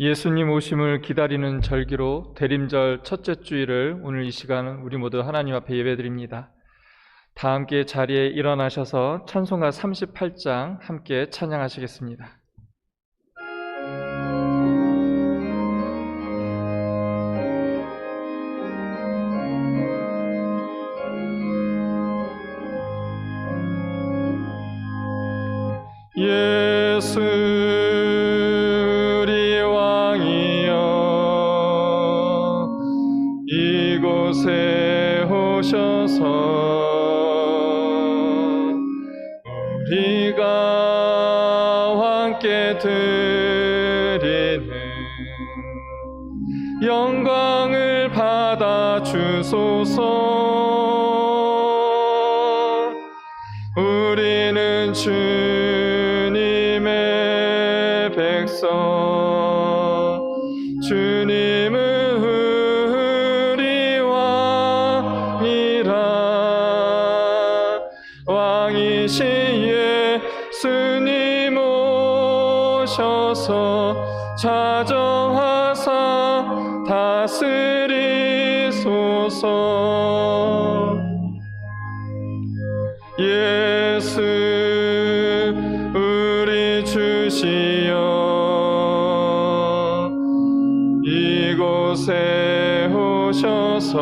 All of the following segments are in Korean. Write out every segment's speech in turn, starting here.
예수님 오심을 기다리는 절기로 대림절 첫째 주일을 오늘 이 시간 우리 모두 하나님 앞에 예배드립니다. 다 함께 자리에 일어나셔서 찬송가 38장 함께 찬양하시겠습니다. 예수 우리 왕이여 이곳에 오셔서 우리가 함께 드리는 영광을 받아 주소서. 우리는 주님의 백성, 주님은 우리 왕이라. 왕이신 예수님 오셔서 찾아와서 다스리소서. 예수 우리 주시여 이곳에 오셔서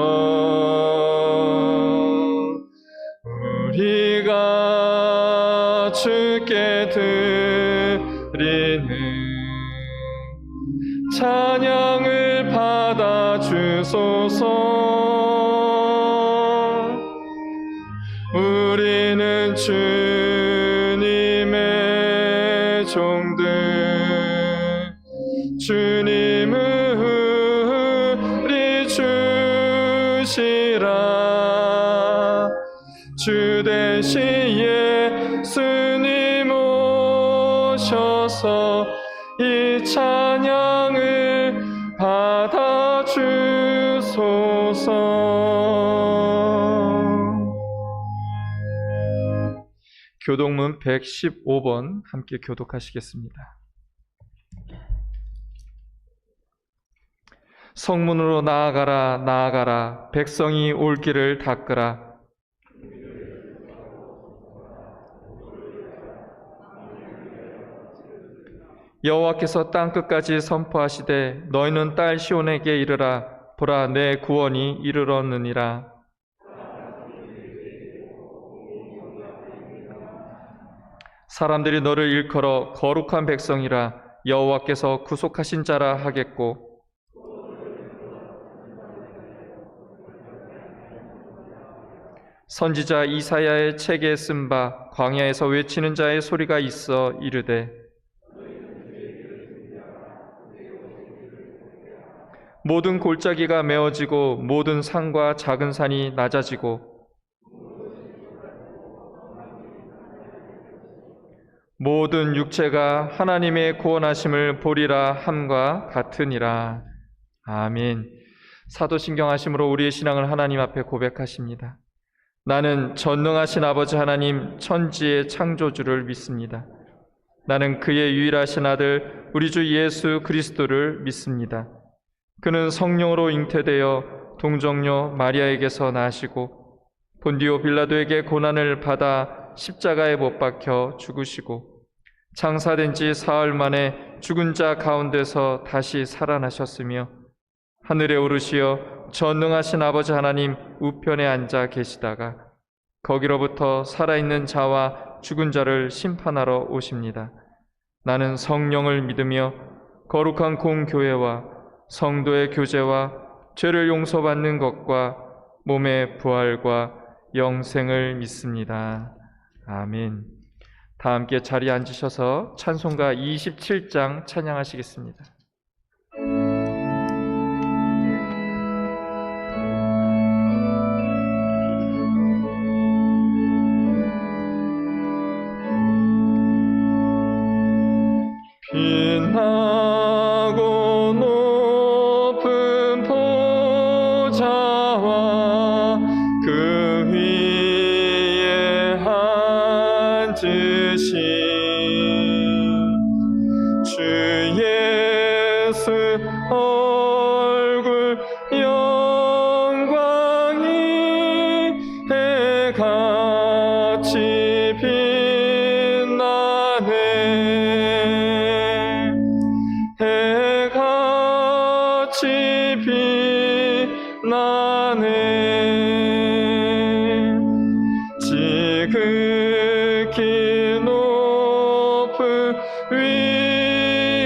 우리가 주께 드리는 찬양을 받아 주소서. 우리는 주님의 종들, 주님은 우리 주시라. 주 대신 예수님 오셔서 이 찬양을 받아 주소서. 교독문 115번 함께 교독하시겠습니다. 성문으로 나아가라 나아가라, 백성이 올 길을 닦으라. 여호와께서 땅끝까지 선포하시되 너희는 딸 시온에게 이르라. 보라, 내 구원이 이르렀느니라. 사람들이 너를 일컬어 거룩한 백성이라, 여호와께서 구속하신 자라 하겠고, 선지자 이사야의 책에 쓴 바 광야에서 외치는 자의 소리가 있어 이르되, 모든 골짜기가 메어지고 모든 산과 작은 산이 낮아지고 모든 육체가 하나님의 구원하심을 보리라 함과 같으니라. 아멘. 사도신경하심으로 우리의 신앙을 하나님 앞에 고백하십니다. 나는 전능하신 아버지 하나님 천지의 창조주를 믿습니다. 나는 그의 유일하신 아들 우리 주 예수 그리스도를 믿습니다. 그는 성령으로 잉태되어 동정녀 마리아에게서 나시고 본디오 빌라도에게 고난을 받아 십자가에 못 박혀 죽으시고 장사된 지 사흘 만에 죽은 자 가운데서 다시 살아나셨으며 하늘에 오르시어 전능하신 아버지 하나님 우편에 앉아 계시다가 거기로부터 살아있는 자와 죽은 자를 심판하러 오십니다. 나는 성령을 믿으며 거룩한 공교회와 성도의 교제와 죄를 용서받는 것과 몸의 부활과 영생을 믿습니다. 아멘. 다 함께 자리에 앉으셔서 찬송가 27장 찬양하시겠습니다. 빛나고 높은 보좌와 그 위에 앉으신 주의 빛나네. 지극히 높은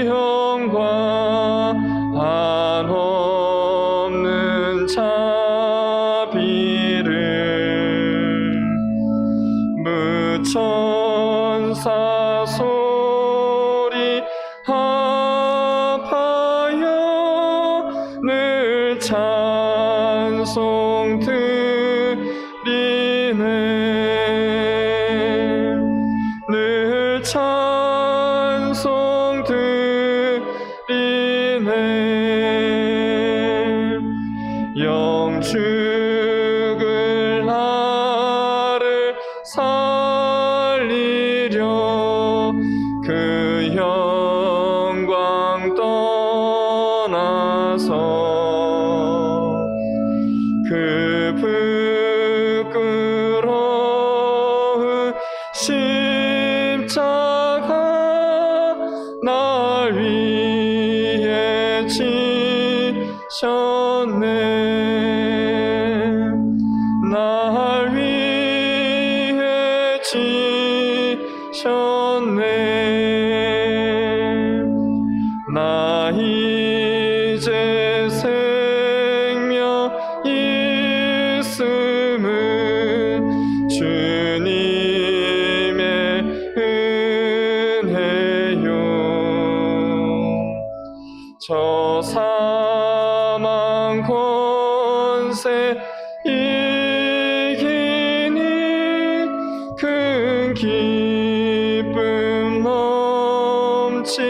위엄과 한없는 자비를 무천사 소리 합하여 늘 찬송 드리네. 늘 찬송 드리네. 영죽을 나를 살리려 그 영광 떠나서 그 부끄러운 십자가 날 위해 지셨네. 날 위해 지셨네. 나 이제 생명 있음은 주님의 은혜요. 저 사망 권세 이기니 큰 기쁨 넘치네.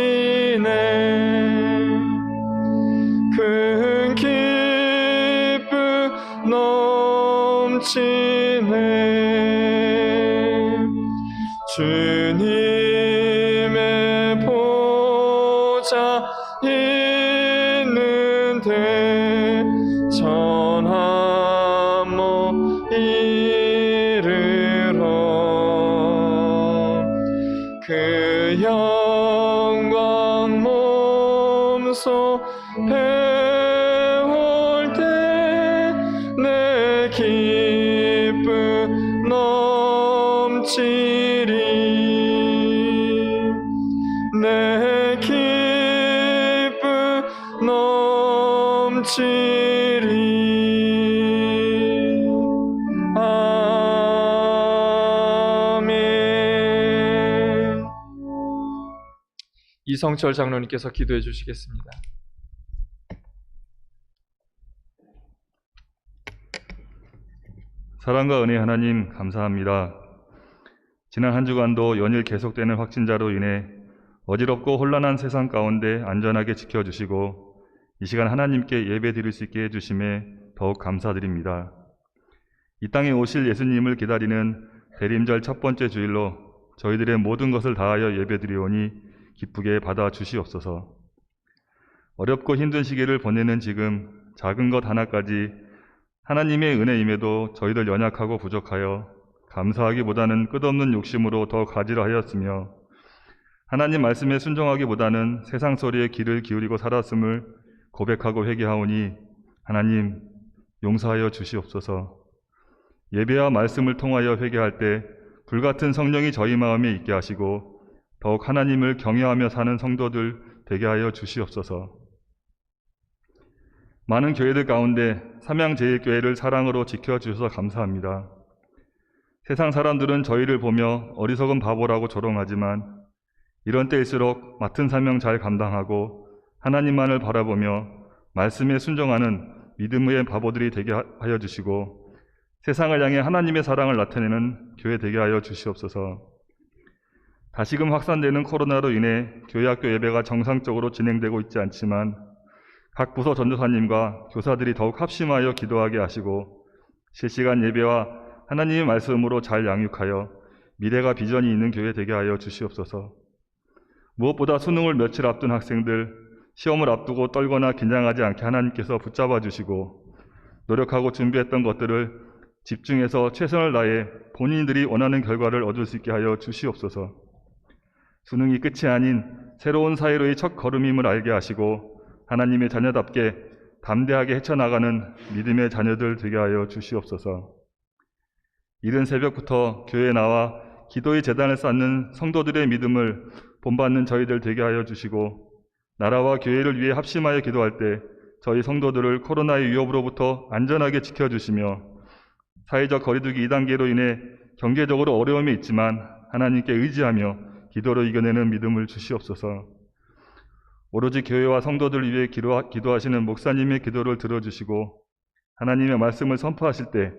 큰 기쁨 넘치네. 주님의 보좌 있는데 전한 못 이르러 그 영광 몸소 배울 때 내 기쁨 넘치리. 내 기쁨 넘치리. 아멘. 이성철 장로님께서 기도해 주시겠습니다. 사랑과 은혜 하나님 감사합니다. 지난 한 주간도 연일 계속되는 확진자로 인해 어지럽고 혼란한 세상 가운데 안전하게 지켜주시고 이 시간 하나님께 예배 드릴 수 있게 해주심에 더욱 감사드립니다. 이 땅에 오실 예수님을 기다리는 대림절 첫 번째 주일로 저희들의 모든 것을 다하여 예배 드리오니 기쁘게 받아 주시옵소서. 어렵고 힘든 시기를 보내는 지금 작은 것 하나까지 하나님의 은혜임에도 저희들 연약하고 부족하여 감사하기보다는 끝없는 욕심으로 더 가지려 하였으며 하나님 말씀에 순종하기보다는 세상 소리에 귀를 기울이고 살았음을 고백하고 회개하오니 하나님 용서하여 주시옵소서. 예배와 말씀을 통하여 회개할 때 불같은 성령이 저희 마음에 있게 하시고 더욱 하나님을 경외하며 사는 성도들 되게 하여 주시옵소서. 많은 교회들 가운데 삼양제일교회를 사랑으로 지켜주셔서 감사합니다. 세상 사람들은 저희를 보며 어리석은 바보라고 조롱하지만 이런 때일수록 맡은 사명 잘 감당하고 하나님만을 바라보며 말씀에 순종하는 믿음의 바보들이 되게 하여 주시고 세상을 향해 하나님의 사랑을 나타내는 교회 되게 하여 주시옵소서. 다시금 확산되는 코로나로 인해 교회 학교 예배가 정상적으로 진행되고 있지 않지만 각 부서 전도사님과 교사들이 더욱 합심하여 기도하게 하시고 실시간 예배와 하나님의 말씀으로 잘 양육하여 미래가 비전이 있는 교회 되게 하여 주시옵소서. 무엇보다 수능을 며칠 앞둔 학생들, 시험을 앞두고 떨거나 긴장하지 않게 하나님께서 붙잡아 주시고 노력하고 준비했던 것들을 집중해서 최선을 다해 본인들이 원하는 결과를 얻을 수 있게 하여 주시옵소서. 수능이 끝이 아닌 새로운 사회로의 첫 걸음임을 알게 하시고 하나님의 자녀답게 담대하게 헤쳐나가는 믿음의 자녀들 되게 하여 주시옵소서. 이른 새벽부터 교회에 나와 기도의 제단을 쌓는 성도들의 믿음을 본받는 저희들 되게 하여 주시고, 나라와 교회를 위해 합심하여 기도할 때 저희 성도들을 코로나의 위협으로부터 안전하게 지켜주시며, 사회적 거리두기 2단계로 인해 경제적으로 어려움이 있지만 하나님께 의지하며 기도로 이겨내는 믿음을 주시옵소서. 오로지 교회와 성도들을 위해 기도하시는 목사님의 기도를 들어주시고, 하나님의 말씀을 선포하실 때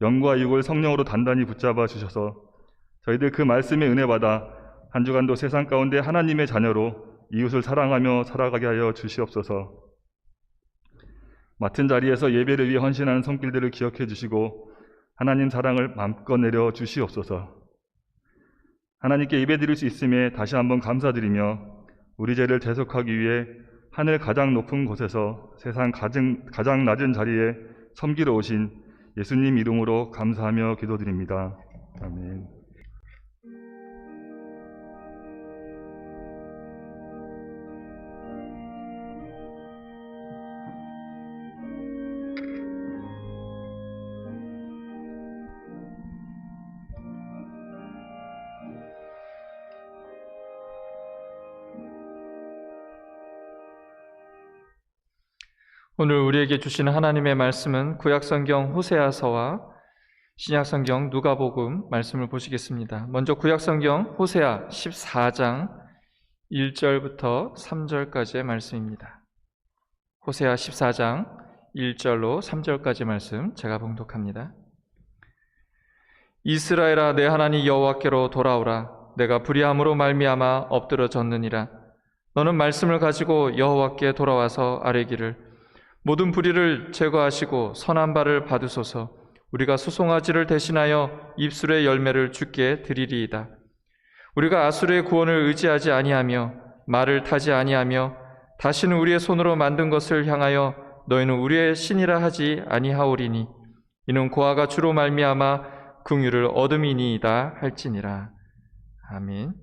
영과 육을 성령으로 단단히 붙잡아 주셔서 저희들 그 말씀에 은혜 받아 한 주간도 세상 가운데 하나님의 자녀로 이웃을 사랑하며 살아가게 하여 주시옵소서. 맡은 자리에서 예배를 위해 헌신하는 손길들을 기억해 주시고 하나님 사랑을 마음껏 내려 주시옵소서. 하나님께 예배드릴 수 있음에 다시 한번 감사드리며 우리 죄를 대속하기 위해 하늘 가장 높은 곳에서 세상 가장 낮은 자리에 섬기러 오신 예수님 이름으로 감사하며 기도드립니다. 아멘. 오늘 우리에게 주시는 하나님의 말씀은 구약성경 호세아서와 신약성경 누가복음 말씀을 보시겠습니다. 먼저 구약성경 호세아 14장 1절부터 3절까지의 말씀입니다. 호세아 14장 1절로 3절까지 말씀 제가 봉독합니다. 이스라엘아, 내 하나님 여호와께로 돌아오라. 내가 불의함으로 말미암아 엎드러졌느니라. 너는 말씀을 가지고 여호와께 돌아와서 아뢰기를, 모든 불의를 제거하시고 선한 바를 받으소서. 우리가 수송아지를 대신하여 입술의 열매를 주께 드리리이다. 우리가 아수르의 구원을 의지하지 아니하며 말을 타지 아니하며 다시는 우리의 손으로 만든 것을 향하여 너희는 우리의 신이라 하지 아니하오리니 이는 고아가 주로 말미암아 긍휼을 얻음이니이다 할지니라. 아멘.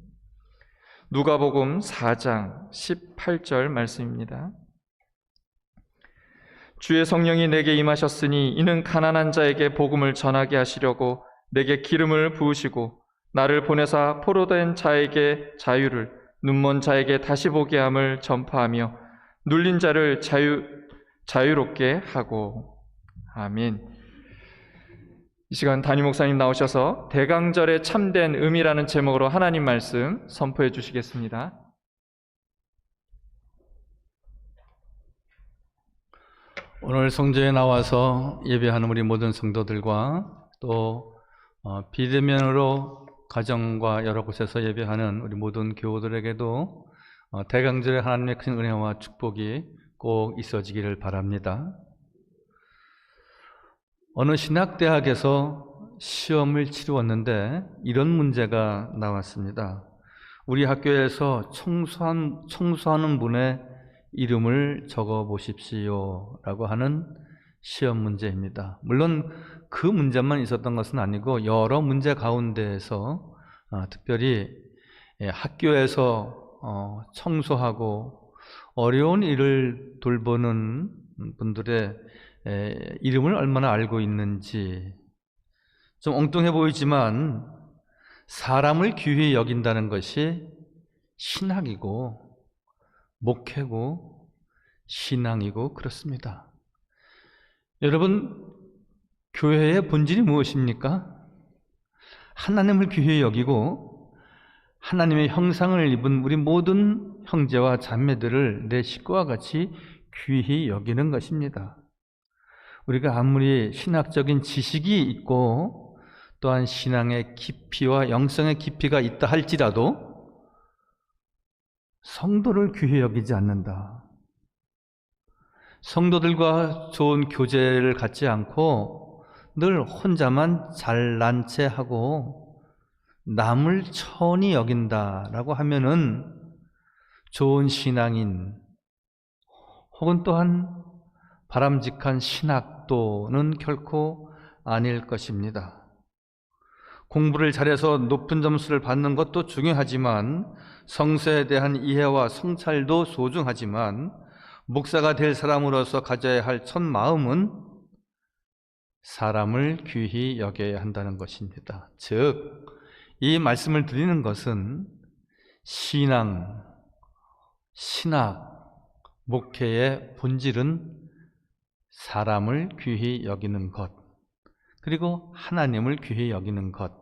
누가복음 4장 18절 말씀입니다. 주의 성령이 내게 임하셨으니 이는 가난한 자에게 복음을 전하게 하시려고 내게 기름을 부으시고 나를 보내사 포로된 자에게 자유를, 눈먼 자에게 다시 보게 함을 전파하며 눌린 자를 자유롭게 하고. 아멘. 이 시간 담임 목사님 나오셔서 대강절의 참된 의미라는 제목으로 하나님 말씀 선포해 주시겠습니다. 오늘 성전에 나와서 예배하는 우리 모든 성도들과 또 비대면으로 가정과 여러 곳에서 예배하는 우리 모든 교우들에게도 대강절의 하나님의 큰 은혜와 축복이 꼭 있어지기를 바랍니다. 어느 신학대학에서 시험을 치루었는데 이런 문제가 나왔습니다. 우리 학교에서 청소하는 분의 이름을 적어 보십시오 라고 하는 시험 문제입니다. 물론 그 문제만 있었던 것은 아니고 여러 문제 가운데에서 특별히 학교에서 청소하고 어려운 일을 돌보는 분들의 이름을 얼마나 알고 있는지, 좀 엉뚱해 보이지만 사람을 귀히 여긴다는 것이 신학이고 목회고 신앙이고 그렇습니다. 여러분, 교회의 본질이 무엇입니까? 하나님을 귀히 여기고 하나님의 형상을 입은 우리 모든 형제와 자매들을 내 식구와 같이 귀히 여기는 것입니다. 우리가 아무리 신학적인 지식이 있고 또한 신앙의 깊이와 영성의 깊이가 있다 할지라도 성도를 귀히 여기지 않는다. 성도들과 좋은 교제를 갖지 않고 늘 혼자만 잘난 체 하고 남을 천히 여긴다라고 하면은 좋은 신앙인 혹은 또한 바람직한 신학도는 결코 아닐 것입니다. 공부를 잘해서 높은 점수를 받는 것도 중요하지만 성서에 대한 이해와 성찰도 소중하지만 목사가 될 사람으로서 가져야 할 첫 마음은 사람을 귀히 여겨야 한다는 것입니다. 즉, 이 말씀을 드리는 것은 신앙, 신학, 목회의 본질은 사람을 귀히 여기는 것, 그리고 하나님을 귀히 여기는 것,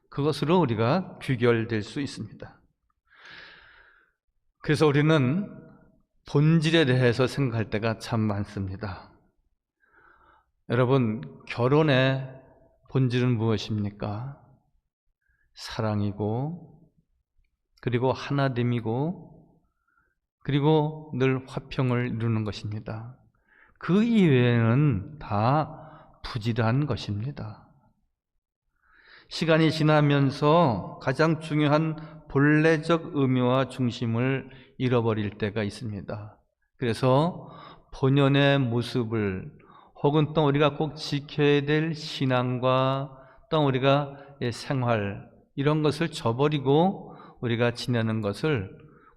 그것으로 우리가 귀결될 수 있습니다. 그래서 우리는 본질에 대해서 생각할 때가 참 많습니다. 여러분, 결혼의 본질은 무엇입니까? 사랑이고, 그리고 하나됨이고, 그리고 늘 화평을 이루는 것입니다. 그 이외에는 다 부질한 것입니다. 시간이 지나면서 가장 중요한 본래적 의미와 중심을 잃어버릴 때가 있습니다. 그래서 본연의 모습을 혹은 또 우리가 꼭 지켜야 될 신앙과 또 우리가 생활 이런 것을 저버리고 우리가 지내는 것을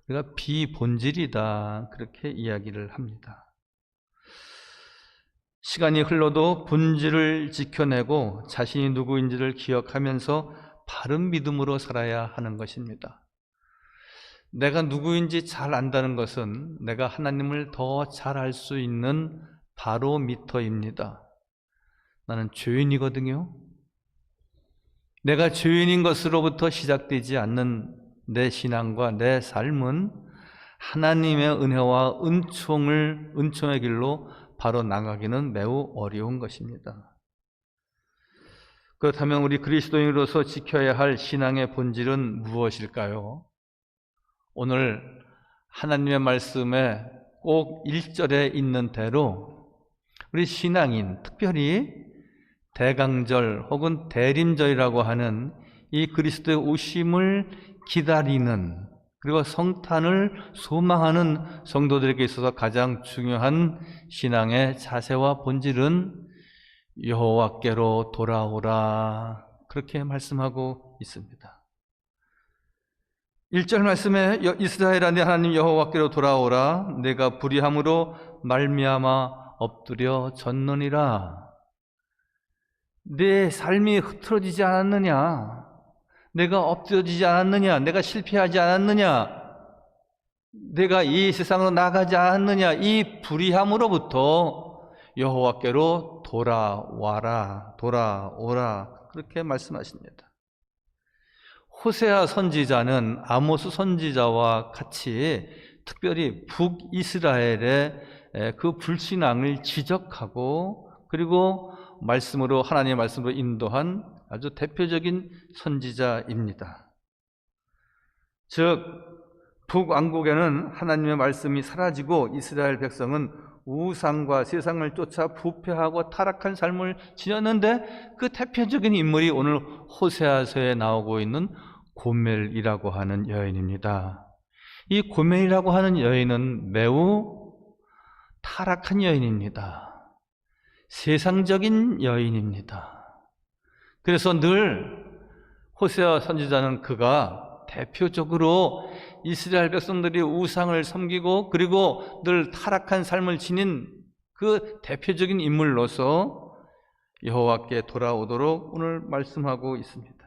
우리가 비본질이다 그렇게 이야기를 합니다. 시간이 흘러도 본질을 지켜내고 자신이 누구인지를 기억하면서 바른 믿음으로 살아야 하는 것입니다. 내가 누구인지 잘 안다는 것은 내가 하나님을 더 잘 알 수 있는 바로미터입니다. 나는 죄인이거든요. 내가 죄인인 것으로부터 시작되지 않는 내 신앙과 내 삶은 하나님의 은혜와 은총의 길로 바로 나가기는 매우 어려운 것입니다. 그렇다면 우리 그리스도인으로서 지켜야 할 신앙의 본질은 무엇일까요? 오늘 하나님의 말씀에 꼭 1절에 있는 대로 우리 신앙인, 특별히 대강절 혹은 대림절이라고 하는 이 그리스도의 오심을 기다리는 그리고 성탄을 소망하는 성도들에게 있어서 가장 중요한 신앙의 자세와 본질은 여호와께로 돌아오라 그렇게 말씀하고 있습니다. 1절 말씀에 이스라엘아 네 하나님 여호와께로 돌아오라 내가 불의함으로 말미암아 엎드려 졌느니라. 내 삶이 흐트러지지 않았느냐? 내가 엎드러지지 않았느냐? 내가 실패하지 않았느냐? 내가 이 세상으로 나가지 않았느냐? 이 불의함으로부터 여호와께로 돌아와라, 돌아오라 그렇게 말씀하십니다. 호세아 선지자는 아모스 선지자와 같이 특별히 북이스라엘의 그 불신앙을 지적하고 그리고 말씀으로 하나님의 말씀으로 인도한 아주 대표적인 선지자입니다. 즉 북왕국에는 하나님의 말씀이 사라지고 이스라엘 백성은 우상과 세상을 쫓아 부패하고 타락한 삶을 지녔는데 그 대표적인 인물이 오늘 호세아서에 나오고 있는 고멜이라고 하는 여인입니다. 이 고멜이라고 하는 여인은 매우 타락한 여인입니다. 세상적인 여인입니다. 그래서 늘 호세아 선지자는 그가 대표적으로 이스라엘 백성들이 우상을 섬기고 그리고 늘 타락한 삶을 지닌 그 대표적인 인물로서 여호와께 돌아오도록 오늘 말씀하고 있습니다.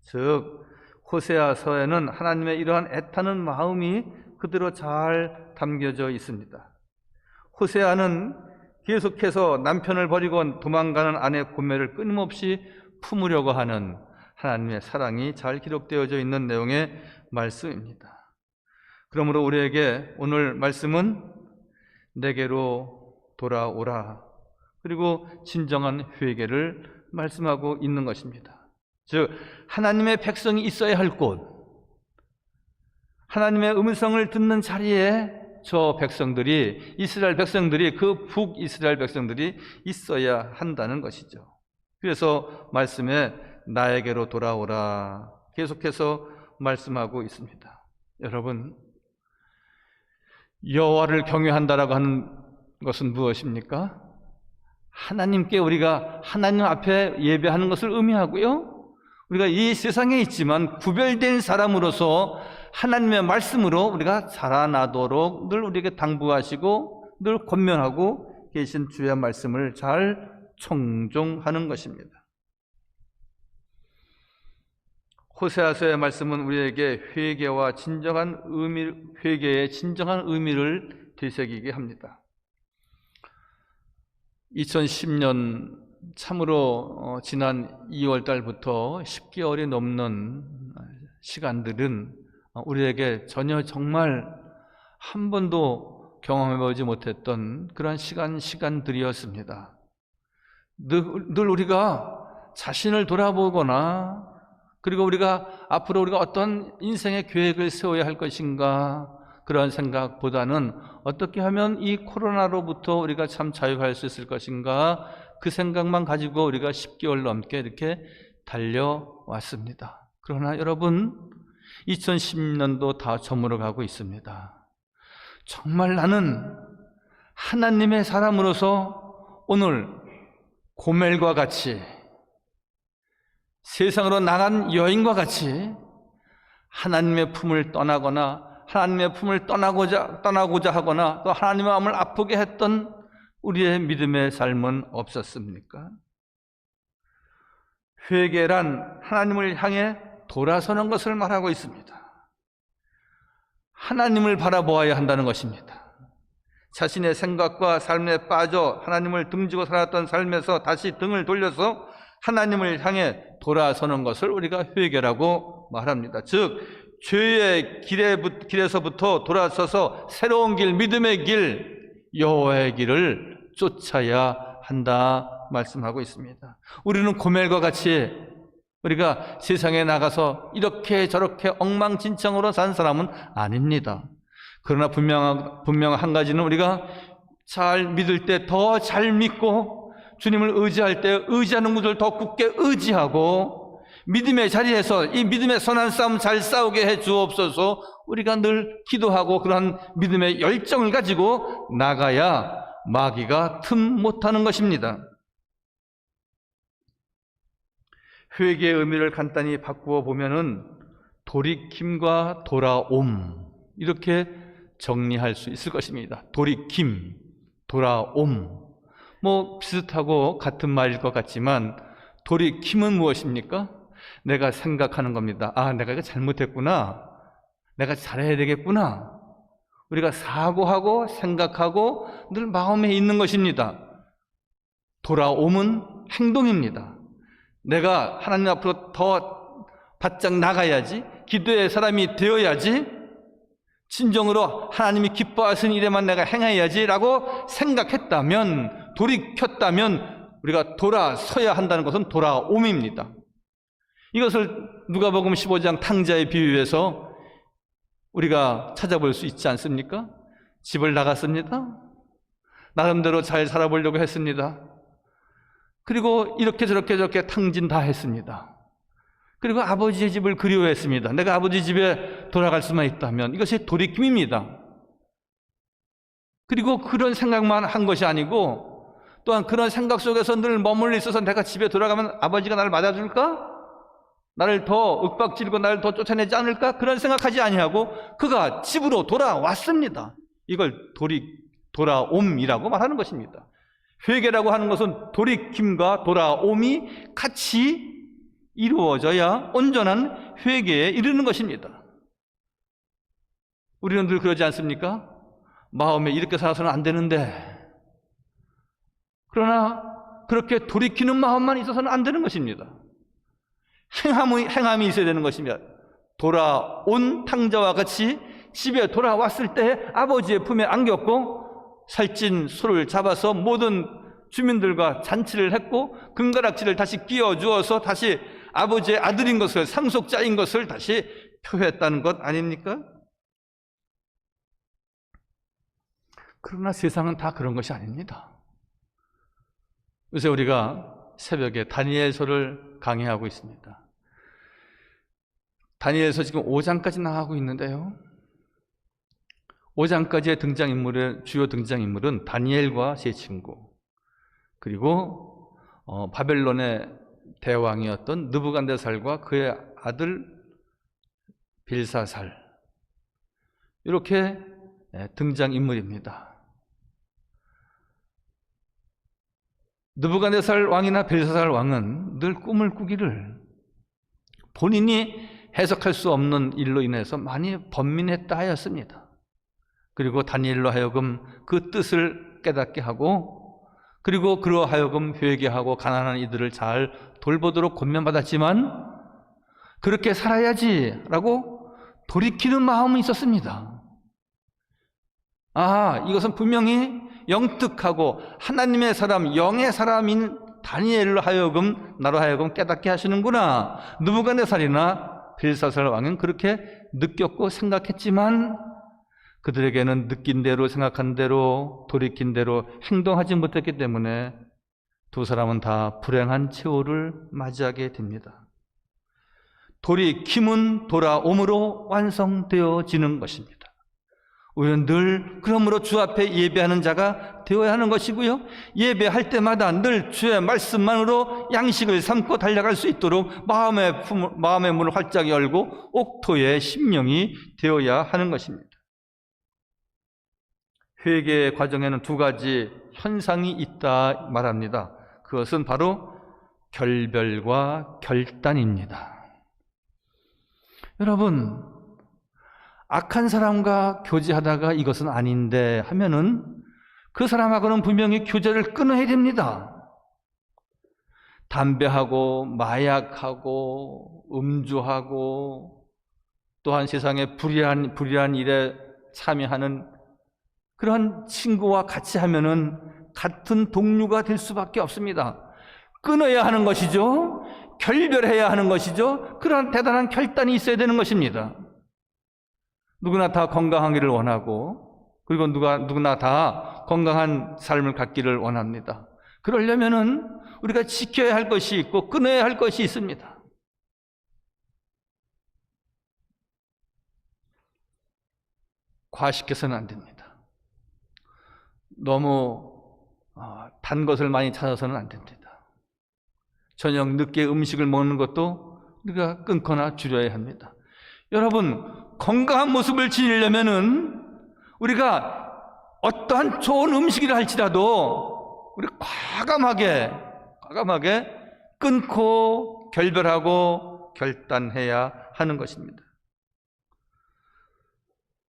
즉 호세아서에는 하나님의 이러한 애타는 마음이 그대로 잘 담겨져 있습니다. 호세아는 계속해서 남편을 버리고 도망가는 아내 고멜을 끊임없이 품으려고 하는 하나님의 사랑이 잘 기록되어져 있는 내용의 말씀입니다. 그러므로 우리에게 오늘 말씀은 내게로 돌아오라 그리고 진정한 회개를 말씀하고 있는 것입니다. 즉 하나님의 백성이 있어야 할 곳, 하나님의 음성을 듣는 자리에 저 백성들이 이스라엘 백성들이 그 북이스라엘 백성들이 있어야 한다는 것이죠. 그래서 말씀에 나에게로 돌아오라 계속해서 말씀하고 있습니다. 여러분, 여호와를 경외한다라고 하는 것은 무엇입니까? 하나님께 우리가 하나님 앞에 예배하는 것을 의미하고요. 우리가 이 세상에 있지만 구별된 사람으로서 하나님의 말씀으로 우리가 자라나도록 늘 우리에게 당부하시고 늘 권면하고 계신 주의 말씀을 잘 청종하는 것입니다. 호세아서의 말씀은 우리에게 회개의 진정한 의미를 되새기게 합니다. 2010년 참으로 지난 2월 달부터 10개월이 넘는 시간들은 우리에게 전혀 정말 한 번도 경험해보지 못했던 그런 시간들이었습니다. 늘 우리가 자신을 돌아보거나 그리고 앞으로 우리가 어떤 인생의 계획을 세워야 할 것인가 그런 생각보다는 어떻게 하면 이 코로나로부터 우리가 참 자유할 수 있을 것인가 그 생각만 가지고 우리가 10개월 넘게 이렇게 달려왔습니다. 그러나 여러분 2010년도 다 저물어가고 있습니다. 정말 나는 하나님의 사람으로서 오늘 고멜과 같이 세상으로 나간 여인과 같이 하나님의 품을 떠나거나 하나님의 품을 떠나고자 하거나 또 하나님의 마음을 아프게 했던 우리의 믿음의 삶은 없었습니까? 회개란 하나님을 향해 돌아서는 것을 말하고 있습니다. 하나님을 바라보아야 한다는 것입니다. 자신의 생각과 삶에 빠져 하나님을 등지고 살았던 삶에서 다시 등을 돌려서 하나님을 향해 돌아서는 것을 우리가 회개라고 말합니다. 즉 죄의 길에서부터 돌아서서 새로운 길, 믿음의 길, 여호와의 길을 쫓아야 한다 말씀하고 있습니다. 우리는 고멜과 같이 우리가 세상에 나가서 이렇게 저렇게 엉망진창으로 산 사람은 아닙니다. 그러나 분명한 한 가지는 우리가 잘 믿을 때 더 잘 믿고 주님을 의지할 때 의지하는 분들 더 굳게 의지하고 믿음의 자리에서 이 믿음의 선한 싸움 잘 싸우게 해 주옵소서. 우리가 늘 기도하고 그런 믿음의 열정을 가지고 나가야 마귀가 틈 못하는 것입니다. 회개의 의미를 간단히 바꾸어 보면은 돌이킴과 돌아옴 이렇게 정리할 수 있을 것입니다. 돌이킴, 돌아옴 비슷하고 같은 말일 것 같지만 돌이킴은 무엇입니까? 내가 생각하는 겁니다. 내가 이거 잘못했구나. 내가 잘해야 되겠구나. 우리가 사고하고 생각하고 늘 마음에 있는 것입니다. 돌아옴은 행동입니다. 내가 하나님 앞으로 더 바짝 나가야지, 기도의 사람이 되어야지, 진정으로 하나님이 기뻐하시는 일에만 내가 행해야지 라고 생각했다면, 돌이켰다면 우리가 돌아서야 한다는 것은 돌아옴입니다. 이것을 누가복음 15장 탕자의 비유에서 우리가 찾아볼 수 있지 않습니까? 집을 나갔습니다. 나름대로 잘 살아보려고 했습니다. 그리고 이렇게 저렇게 탕진 다 했습니다. 그리고 아버지의 집을 그리워했습니다. 내가 아버지 집에 돌아갈 수만 있다면. 이것이 돌이킴입니다. 그리고 그런 생각만 한 것이 아니고 또한 그런 생각 속에서 늘 머물러 있어서 내가 집에 돌아가면 아버지가 나를 맞아줄까? 나를 더 윽박지르고 나를 더 쫓아내지 않을까? 그런 생각하지 아니하고 그가 집으로 돌아왔습니다. 이걸 돌아옴이라고 말하는 것입니다. 회개라고 하는 것은 돌이킴과 돌아옴이 같이 이루어져야 온전한 회개에 이르는 것입니다. 우리는 늘 그러지 않습니까? 마음에 이렇게 살아서는 안 되는데, 그러나 그렇게 돌이키는 마음만 있어서는 안 되는 것입니다. 행함이 있어야 되는 것입니다. 돌아온 탕자와 같이 집에 돌아왔을 때 아버지의 품에 안겼고 살찐 소를 잡아서 모든 주민들과 잔치를 했고 금가락지를 다시 끼워주어서 다시 아버지의 아들인 것을, 상속자인 것을 다시 표했다는 것 아닙니까? 그러나 세상은 다 그런 것이 아닙니다. 요새 우리가 새벽에 다니엘서를 강의하고 있습니다. 다니엘서 지금 5장까지 나가고 있는데요, 5장까지의 주요 등장인물은 다니엘과 세 친구, 그리고 바벨론의 대왕이었던 느부갓네살과 그의 아들 빌사살, 이렇게 등장인물입니다. 느부갓네살 왕이나 벨사살 왕은 늘 꿈을 꾸기를 본인이 해석할 수 없는 일로 인해서 많이 번민했다 하였습니다. 그리고 다니엘로 하여금 그 뜻을 깨닫게 하고, 그리고 그로 하여금 회개하고 가난한 이들을 잘 돌보도록 권면받았지만 그렇게 살아야지라고 돌이키는 마음이 있었습니다. 이것은 분명히 영특하고 하나님의 사람, 영의 사람인 다니엘로 하여금 나로 하여금 깨닫게 하시는구나. 느부갓네살이나 벨사살 왕은 그렇게 느꼈고 생각했지만 그들에게는 느낀 대로, 생각한 대로, 돌이킨 대로 행동하지 못했기 때문에 두 사람은 다 불행한 최후를 맞이하게 됩니다. 돌이킴은 돌아옴으로 완성되어지는 것입니다. 우리는 늘 그러므로 주 앞에 예배하는 자가 되어야 하는 것이고요, 예배할 때마다 늘 주의 말씀만으로 양식을 삼고 달려갈 수 있도록 마음의 문을 활짝 열고 옥토의 심령이 되어야 하는 것입니다. 회개의 과정에는 두 가지 현상이 있다 말합니다. 그것은 바로 결별과 결단입니다. 여러분, 악한 사람과 교제하다가 이것은 아닌데 하면은 그 사람하고는 분명히 교제를 끊어야 됩니다. 담배하고 마약하고 음주하고 또한 세상에 불의한 일에 참여하는 그런 친구와 같이 하면은 같은 동류가 될 수밖에 없습니다. 끊어야 하는 것이죠. 결별해야 하는 것이죠. 그런 대단한 결단이 있어야 되는 것입니다. 누구나 다 건강하기를 원하고, 그리고 누구나 다 건강한 삶을 갖기를 원합니다. 그러려면은 우리가 지켜야 할 것이 있고 끊어야 할 것이 있습니다. 과식해서는 안 됩니다. 너무 단 것을 많이 찾아서는 안 됩니다. 저녁 늦게 음식을 먹는 것도 우리가 끊거나 줄여야 합니다. 여러분, 건강한 모습을 지니려면은 우리가 어떠한 좋은 음식이라 할지라도 우리 과감하게 끊고 결별하고 결단해야 하는 것입니다.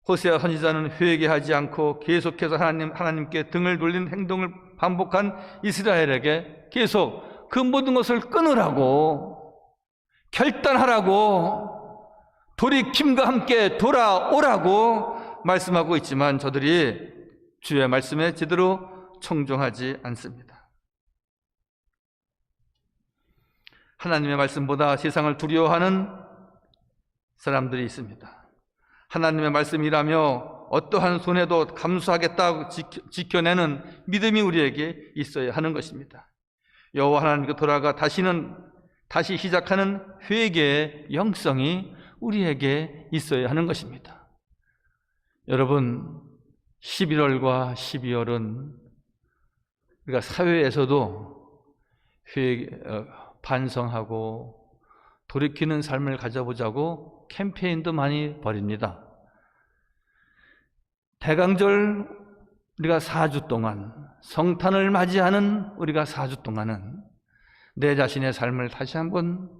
호세아 선지자는 회개하지 않고 계속해서 하나님께 등을 돌린 행동을 반복한 이스라엘에게 계속 그 모든 것을 끊으라고, 결단하라고, 돌이킴과 함께 돌아오라고 말씀하고 있지만 저들이 주의 말씀에 제대로 청종하지 않습니다. 하나님의 말씀보다 세상을 두려워하는 사람들이 있습니다. 하나님의 말씀이라며 어떠한 손해도 감수하겠다고 지켜내는 믿음이 우리에게 있어야 하는 것입니다. 여호와 하나님께 돌아가 다시 시작하는 회개의 영성이 우리에게 있어야 하는 것입니다. 여러분, 11월과 12월은 우리가 사회에서도 반성하고 돌이키는 삶을 가져보자고 캠페인도 많이 벌입니다. 대강절 우리가 4주 동안, 성탄을 맞이하는 우리가 4주 동안은 내 자신의 삶을 다시 한번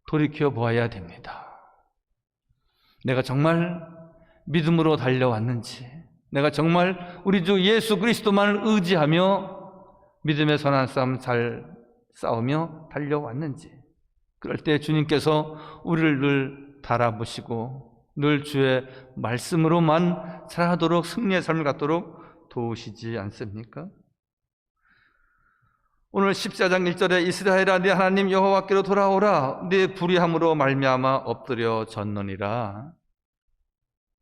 돌이켜 보아야 됩니다. 내가 정말 믿음으로 달려왔는지, 내가 정말 우리 주 예수 그리스도만을 의지하며 믿음의 선한 싸움 잘 싸우며 달려왔는지, 그럴 때 주님께서 우리를 늘 달아보시고 늘 주의 말씀으로만 살아가도록, 승리의 삶을 갖도록 도우시지 않습니까? 오늘 14장 1절에 이스라엘아 네 하나님 여호와께로 돌아오라, 네 불의함으로 말미암아 엎드려 졌느니라.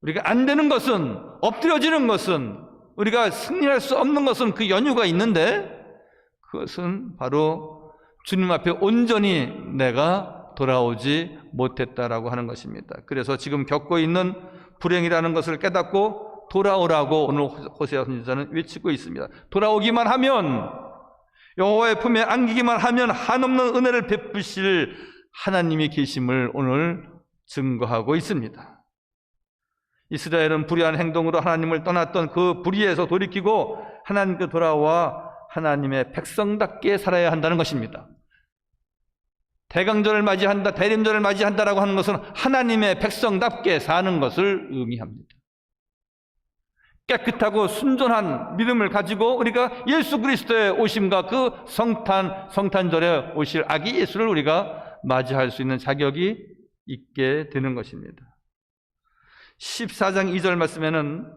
우리가 안 되는 것은, 엎드려지는 것은, 우리가 승리할 수 없는 것은 그 연유가 있는데 그것은 바로 주님 앞에 온전히 내가 돌아오지 못했다라고 하는 것입니다. 그래서 지금 겪고 있는 불행이라는 것을 깨닫고 돌아오라고 오늘 호세아 선지자는 외치고 있습니다. 돌아오기만 하면, 여호와의 품에 안기기만 하면 한없는 은혜를 베푸실 하나님이 계심을 오늘 증거하고 있습니다. 이스라엘은 불의한 행동으로 하나님을 떠났던 그 불의에서 돌이키고 하나님께 돌아와 하나님의 백성답게 살아야 한다는 것입니다. 대강절을 맞이한다, 대림절을 맞이한다라고 하는 것은 하나님의 백성답게 사는 것을 의미합니다. 깨끗하고 순전한 믿음을 가지고 우리가 예수 그리스도의 오심과 그 성탄절에 오실 아기 예수를 우리가 맞이할 수 있는 자격이 있게 되는 것입니다. 14장 2절 말씀에는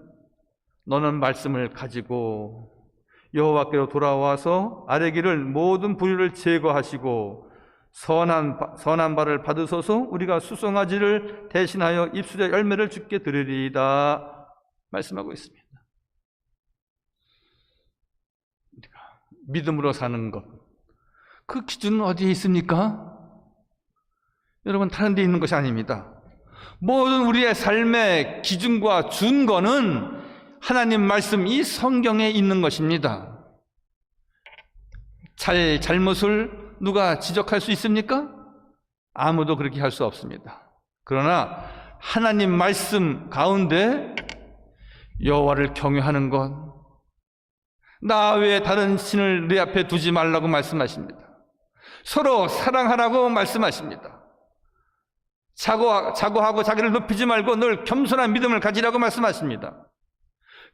너는 말씀을 가지고 여호와께로 돌아와서 아뢰기를 모든 불의를 제거하시고 선한 발을 받으소서 우리가 수송아지를 대신하여 입술의 열매를 주께 드리리이다 말씀하고 있습니다. 우리가 믿음으로 사는 것, 그 기준은 어디에 있습니까? 여러분, 다른 데 있는 것이 아닙니다. 모든 우리의 삶의 기준과 준거는 하나님 말씀, 이 성경에 있는 것입니다. 잘못을 누가 지적할 수 있습니까? 아무도 그렇게 할 수 없습니다. 그러나 하나님 말씀 가운데 여호와를 경외하는 것, 나 외에 다른 신을 내 앞에 두지 말라고 말씀하십니다. 서로 사랑하라고 말씀하십니다. 자고하고 자기를 높이지 말고 늘 겸손한 믿음을 가지라고 말씀하십니다.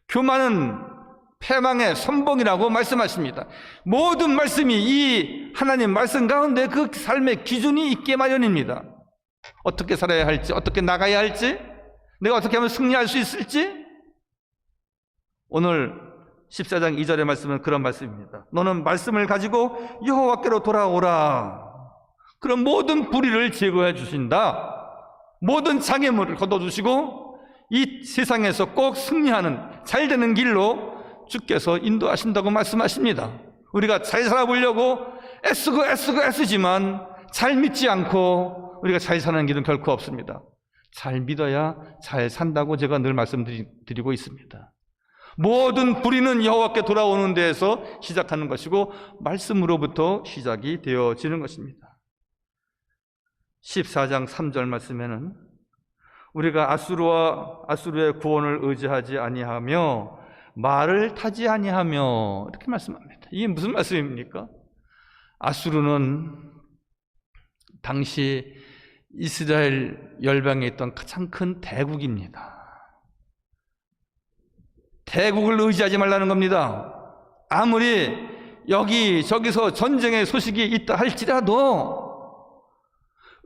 교만은 패망의 선봉이라고 말씀하십니다. 모든 말씀이 이 하나님 말씀 가운데 그 삶의 기준이 있게 마련입니다. 어떻게 살아야 할지, 어떻게 나가야 할지, 내가 어떻게 하면 승리할 수 있을지. 오늘 14장 2절의 말씀은 그런 말씀입니다. 너는 말씀을 가지고 여호와께로 돌아오라. 그럼 모든 불의를 제거해 주신다. 모든 장애물을 걷어주시고 이 세상에서 꼭 승리하는 잘되는 길로 주께서 인도하신다고 말씀하십니다. 우리가 잘 살아보려고 애쓰지만 잘 믿지 않고 우리가 잘 사는 길은 결코 없습니다. 잘 믿어야 잘 산다고 제가 늘 말씀드리고 있습니다. 모든 불의는 여호와께 돌아오는 데에서 시작하는 것이고 말씀으로부터 시작이 되어지는 것입니다. 14장 3절 말씀에는 우리가 아수르의 구원을 의지하지 아니하며 말을 타지 아니하며 이렇게 말씀합니다. 이게 무슨 말씀입니까? 아수르는 당시 이스라엘 열방에 있던 가장 큰 대국입니다. 대국을 의지하지 말라는 겁니다. 아무리 여기저기서 전쟁의 소식이 있다 할지라도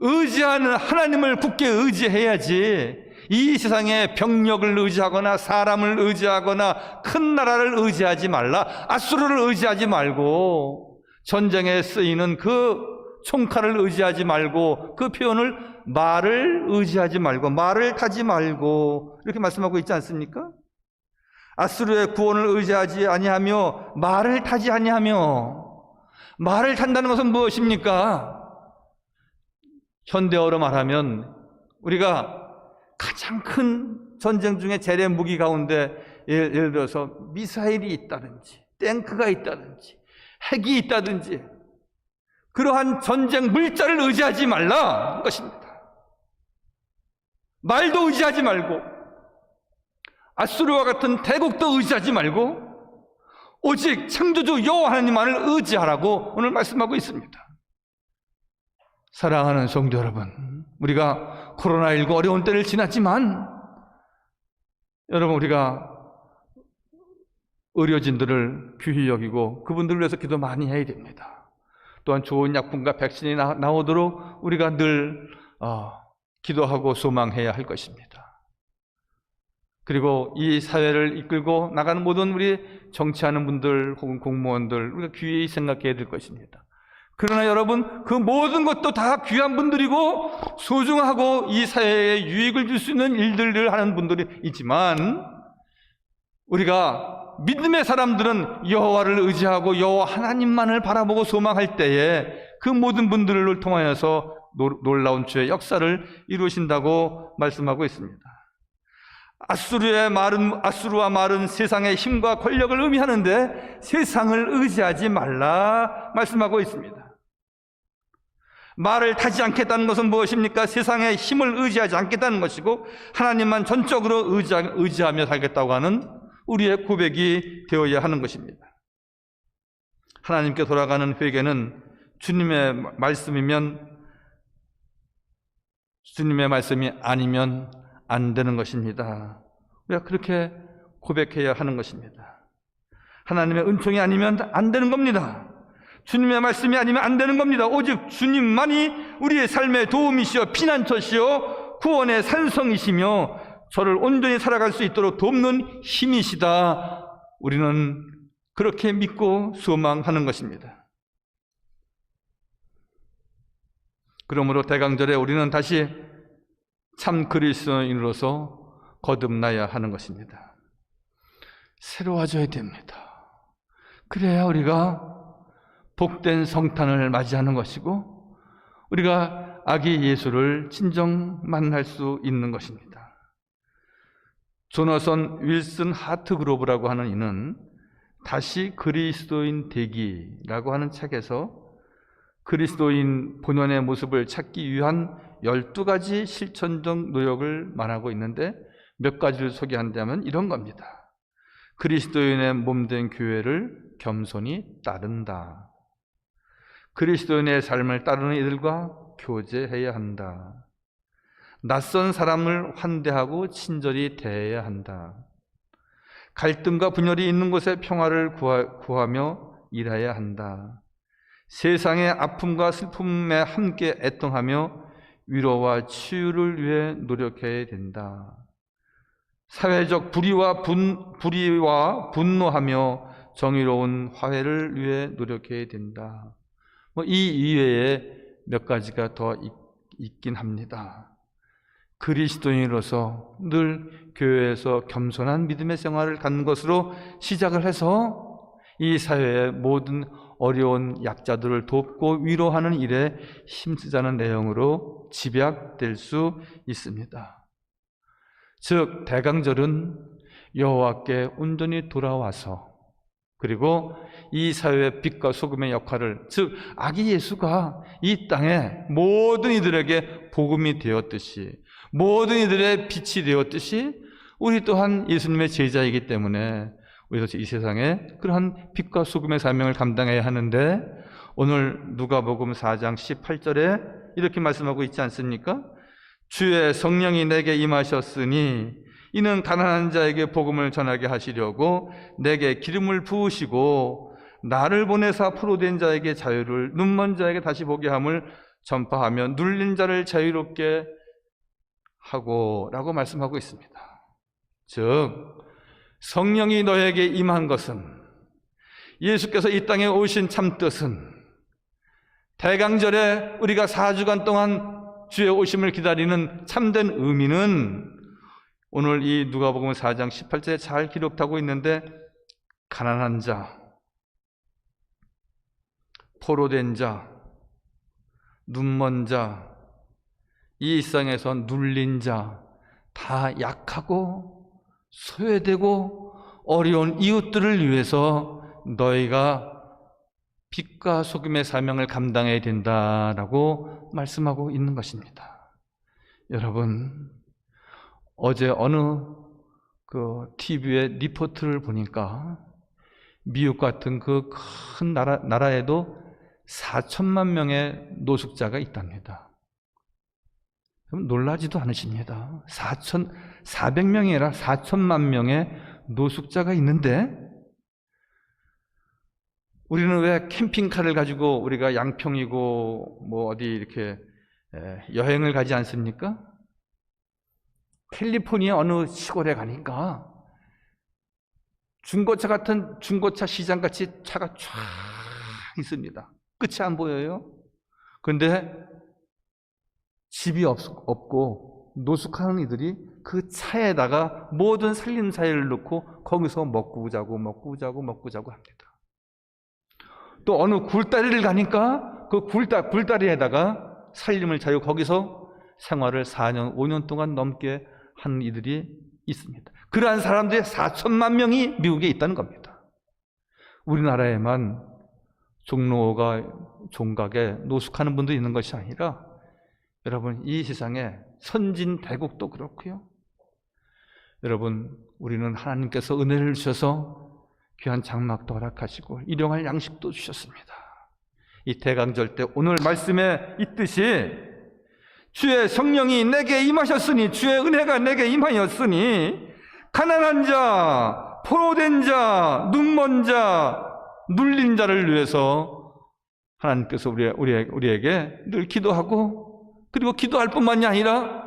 의지하는 하나님을 굳게 의지해야지 이 세상에 병력을 의지하거나 사람을 의지하거나 큰 나라를 의지하지 말라. 아수르를 의지하지 말고 전쟁에 쓰이는 그 총칼을 의지하지 말고 그 표현을 말을 의지하지 말고 말을 타지 말고 이렇게 말씀하고 있지 않습니까? 아수르의 구원을 의지하지 아니하며 말을 타지 아니하며 말을 탄다는 것은 무엇입니까? 현대어로 말하면 우리가 가장 큰 전쟁 중에 재래 무기 가운데 예를 들어서 미사일이 있다든지 탱크가 있다든지 핵이 있다든지 그러한 전쟁 물자를 의지하지 말라 것입니다. 말도 의지하지 말고 아수르와 같은 대국도 의지하지 말고 오직 창조주 여호와 하나님만을 의지하라고 오늘 말씀하고 있습니다. 사랑하는 성도 여러분, 우리가 코로나19 어려운 때를 지났지만 여러분 우리가 의료진들을 귀히 여기고 그분들을 위해서 기도 많이 해야 됩니다. 또한 좋은 약품과 백신이 나오도록 우리가 늘 기도하고 소망해야 할 것입니다. 그리고 이 사회를 이끌고 나가는 모든 우리 정치하는 분들 혹은 공무원들 우리가 귀히 생각해야 될 것입니다. 그러나 여러분 그 모든 것도 다 귀한 분들이고 소중하고 이 사회에 유익을 줄 수 있는 일들을 하는 분들이 있지만 우리가 믿음의 사람들은 여호와를 의지하고 여호와 하나님만을 바라보고 소망할 때에 그 모든 분들을 통하여서 놀라운 주의 역사를 이루신다고 말씀하고 있습니다. 아수르와 말은 세상의 힘과 권력을 의미하는데 세상을 의지하지 말라 말씀하고 있습니다. 말을 타지 않겠다는 것은 무엇입니까? 세상의 힘을 의지하지 않겠다는 것이고 하나님만 전적으로 의지하며 살겠다고 하는 우리의 고백이 되어야 하는 것입니다. 하나님께 돌아가는 회개는 주님의 말씀이 아니면 안 되는 것입니다. 우리가 그렇게 고백해야 하는 것입니다. 하나님의 은총이 아니면 안 되는 겁니다. 주님의 말씀이 아니면 안 되는 겁니다. 오직 주님만이 우리의 삶의 도움이시여 피난처시여 구원의 산성이시며 저를 온전히 살아갈 수 있도록 돕는 힘이시다. 우리는 그렇게 믿고 소망하는 것입니다. 그러므로 대강절에 우리는 다시 참 그리스도인으로서 거듭나야 하는 것입니다. 새로워져야 됩니다. 그래야 우리가 복된 성탄을 맞이하는 것이고 우리가 아기 예수를 진정 만날 수 있는 것입니다. 조너선 윌슨 하트그로브라고 하는 이는 다시 그리스도인 되기라고 하는 책에서 그리스도인 본연의 모습을 찾기 위한 12가지 실천적 노력을 말하고 있는데 몇 가지를 소개한다면 이런 겁니다. 그리스도인의 몸된 교회를 겸손히 따른다. 그리스도인의 삶을 따르는 이들과 교제해야 한다. 낯선 사람을 환대하고 친절히 대해야 한다. 갈등과 분열이 있는 곳에 평화를 구하며 일해야 한다. 세상의 아픔과 슬픔에 함께 애통하며 위로와 치유를 위해 노력해야 된다. 사회적 불의와 분노하며 정의로운 화해를 위해 노력해야 된다. 이 이외에 몇 가지가 더 있긴 합니다. 그리스도인으로서 늘 교회에서 겸손한 믿음의 생활을 갖는 것으로 시작을 해서 이 사회의 모든 어려운 약자들을 돕고 위로하는 일에 힘쓰자는 내용으로 집약될 수 있습니다. 즉 대강절은 여호와께 온전히 돌아와서 그리고 이 사회의 빛과 소금의 역할을, 즉 아기 예수가 이 땅에 모든 이들에게 복음이 되었듯이, 모든 이들의 빛이 되었듯이 우리 또한 예수님의 제자이기 때문에 우리도 이 세상에 그러한 빛과 소금의 사명을 감당해야 하는데, 오늘 누가복음 4장 18절에 이렇게 말씀하고 있지 않습니까? 주의 성령이 내게 임하셨으니 이는 가난한 자에게 복음을 전하게 하시려고 내게 기름을 부으시고 나를 보내사 포로된 자에게 자유를, 눈먼 자에게 다시 보게 함을 전파하며 눌린 자를 자유롭게 하고 라고 말씀하고 있습니다. 즉 성령이 너에게 임한 것은, 예수께서 이 땅에 오신 참 뜻은, 대강절에 우리가 4주간 동안 주의 오심을 기다리는 참된 의미는 오늘 이 누가복음 4장 18절에 잘 기록하고 있는데, 가난한 자, 포로된 자, 눈먼 자, 이 일상에서 눌린 자, 다 약하고 소외되고 어려운 이웃들을 위해서 너희가 빛과 소금의 사명을 감당해야 된다라고 말씀하고 있는 것입니다. 여러분, 어제 어느 TV의 리포트를 보니까 미국 같은 그 큰 나라에도 4천만 명의 노숙자가 있답니다. 그럼 놀라지도 않으십니다. 400명이 아니라 4천만 명의 노숙자가 있는데, 우리는 왜 캠핑카를 가지고 우리가 양평이고 어디 이렇게 여행을 가지 않습니까? 캘리포니아 어느 시골에 가니까 중고차 같은 중고차 시장같이 차가 쫙 있습니다. 끝이 안 보여요. 그런데 집이 없고 노숙하는 이들이 그 차에다가 모든 살림살이를 넣고 거기서 먹고 자고 합니다. 또 어느 굴다리를 가니까 그 굴다리에다가 살림을 차리고 거기서 생활을 4년, 5년 동안 넘게 한 이들이 있습니다. 그러한 사람들이 4천만 명이 미국에 있다는 겁니다. 우리나라에만 종로가 종각에 노숙하는 분도 있는 것이 아니라 여러분 이 세상에 선진대국도 그렇고요. 여러분 우리는 하나님께서 은혜를 주셔서 귀한 장막도 허락하시고 일용할 양식도 주셨습니다. 이 대강절 때 오늘 말씀에 있듯이 주의 성령이 내게 임하셨으니 주의 은혜가 내게 임하였으니 가난한 자, 포로된 자, 눈먼 자, 눌린 자를 위해서 하나님께서 우리에게 늘 기도하고 그리고 기도할 뿐만이 아니라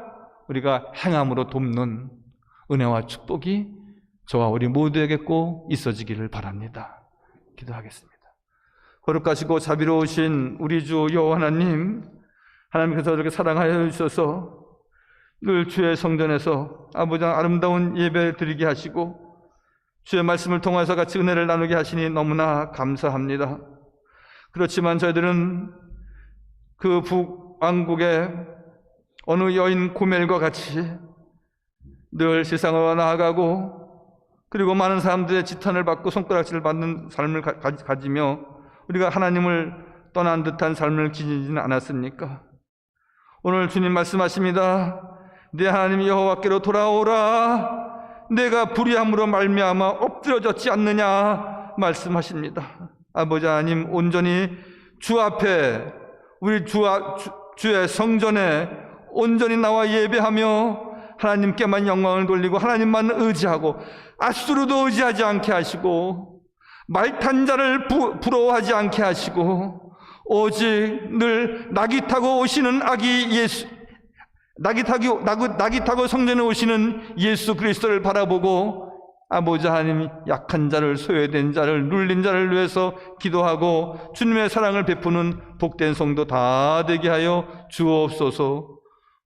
우리가 행함으로 돕는 은혜와 축복이 저와 우리 모두에게 꼭 있어지기를 바랍니다. 기도하겠습니다. 거룩하시고 자비로우신 우리 주 여호와 하나님, 하나님께서 이렇게 사랑하여 주셔서 늘 주의 성전에서 아버지 아름다운 예배 드리게 하시고 주의 말씀을 통해서 같이 은혜를 나누게 하시니 너무나 감사합니다. 그렇지만 저희들은 그 북왕국의 어느 여인 고멜과 같이 늘 세상으로 나아가고 그리고 많은 사람들의 지탄을 받고 손가락질을 받는 삶을 가지며 우리가 하나님을 떠난 듯한 삶을 지니지는 않았습니까? 오늘 주님 말씀하십니다. 내 하나님 여호와께로 돌아오라. 내가 불의함으로 말미암아 엎드려졌지 않느냐 말씀하십니다. 아버지 하나님, 온전히 주 앞에 우리 주의 성전에 온전히 나와 예배하며 하나님께만 영광을 돌리고 하나님만 의지하고 아수르도 의지하지 않게 하시고 말탄 자를 부러워하지 않게 하시고 오직 늘 낙이 타고 오시는 낙이 타고 성전에 오시는 예수 그리스도를 바라보고 아버지 하나님, 약한 자를, 소외된 자를, 눌린 자를 위해서 기도하고 주님의 사랑을 베푸는 복된 성도 다 되게 하여 주옵소서.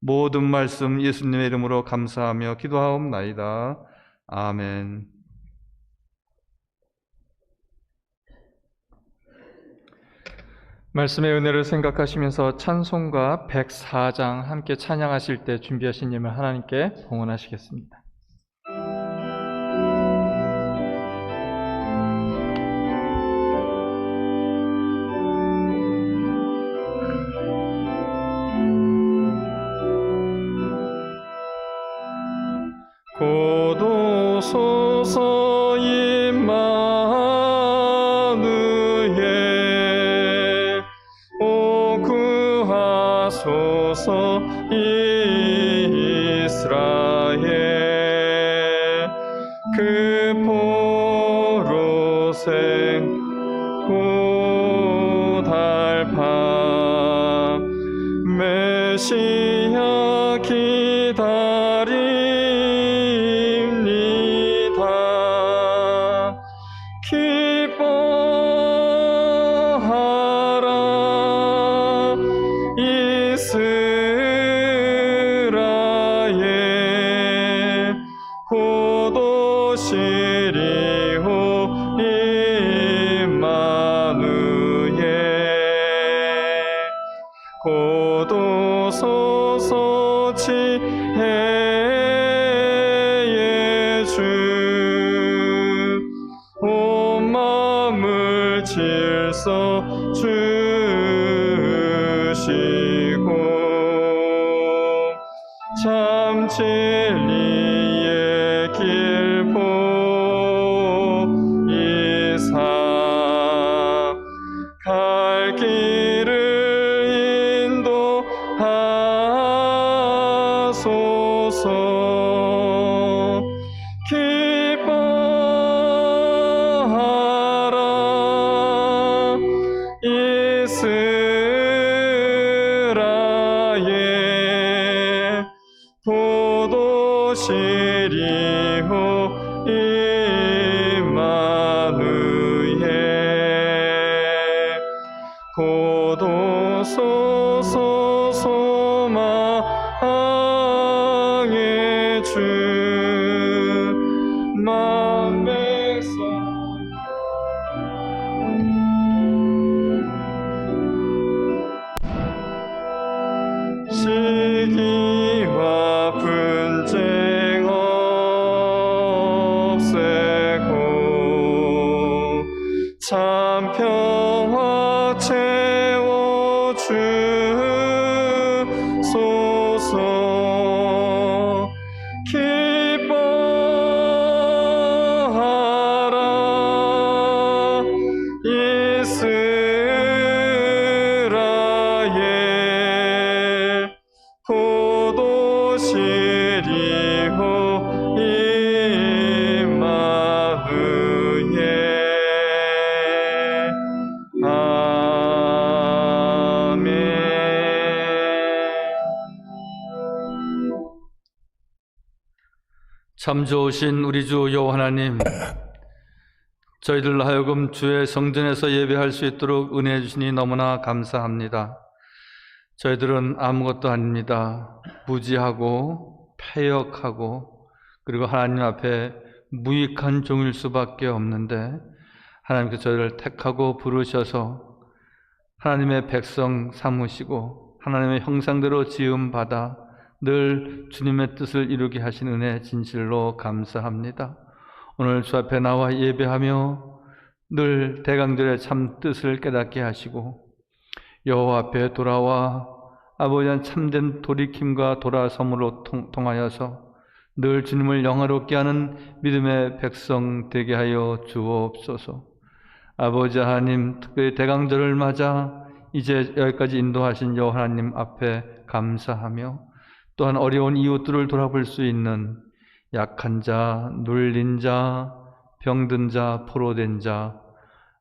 모든 말씀 예수님의 이름으로 감사하며 기도하옵나이다. 아멘. 말씀의 은혜를 생각하시면서 찬송가 104장 함께 찬양하실 때 준비하신 예물 하나님께 봉헌하시겠습니다. 고도소서 임마누엘 오 구하소서 이스라엘 그 포로생 고달파 메시아 기다립니다. 기뻐하라 이스라엘 곧 오시리오 임마누엘 곧 오소서 지혜의 주 온 마음을 질서 주시고 참 진리의 길 보이사 갈 길을 인도하소서. 기뻐하라 이스라엘 곧 오시리오 임마누엘 곧 오소서 소망의 주 만백성 시기와 분쟁 없애고 참 평화 채워 참 좋으신 우리 주 여호와 하나님, 저희들 하여금 주의 성전에서 예배할 수 있도록 은혜해 주시니 너무나 감사합니다. 저희들은 아무것도 아닙니다. 무지하고 패역하고 그리고 하나님 앞에 무익한 종일 수밖에 없는데, 하나님께서 저희를 택하고 부르셔서 하나님의 백성 삼으시고 하나님의 형상대로 지음받아 늘 주님의 뜻을 이루게 하신 은혜 진실로 감사합니다. 오늘 주 앞에 나와 예배하며 늘 대강절의 참 뜻을 깨닫게 하시고 여호와 앞에 돌아와 아버지의 참된 돌이킴과 돌아섬으로 통하여서 늘 주님을 영화롭게 하는 믿음의 백성 되게 하여 주옵소서. 아버지 하나님, 특별히 대강절을 맞아 이제 여기까지 인도하신 여호와 하나님 앞에 감사하며 또한 어려운 이웃들을 돌아볼 수 있는 약한 자, 눌린 자, 병든 자, 포로된 자,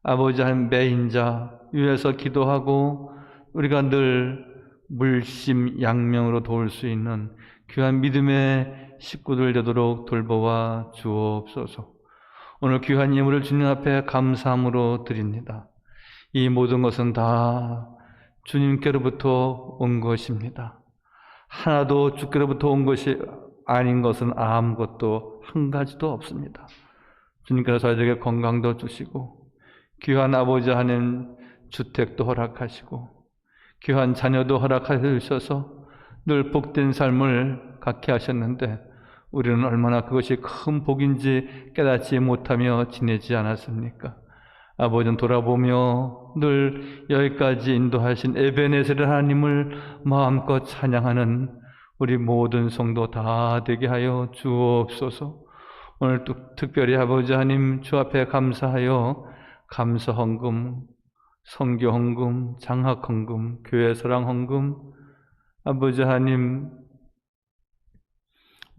아버지 하나님 매인 자 위해서 기도하고 우리가 늘 물심양면으로 도울 수 있는 귀한 믿음의 식구들 되도록 돌보아 주옵소서. 오늘 귀한 예물을 주님 앞에 감사함으로 드립니다. 이 모든 것은 다 주님께로부터 온 것입니다. 하나도 주께로부터 온 것이 아닌 것은 아무것도 한 가지도 없습니다. 주님께서 저희에게 건강도 주시고 귀한 아버지 하나님 주택도 허락하시고 귀한 자녀도 허락하여 주셔서 늘 복된 삶을 갖게 하셨는데 우리는 얼마나 그것이 큰 복인지 깨닫지 못하며 지내지 않았습니까? 아버지는 돌아보며 늘 여기까지 인도하신 에베네셀 하나님을 마음껏 찬양하는 우리 모든 성도 다 되게 하여 주옵소서. 오늘 또 특별히 아버지 하나님 주 앞에 감사하여 감사 헌금, 선교 헌금, 장학 헌금, 교회 사랑 헌금, 아버지 하나님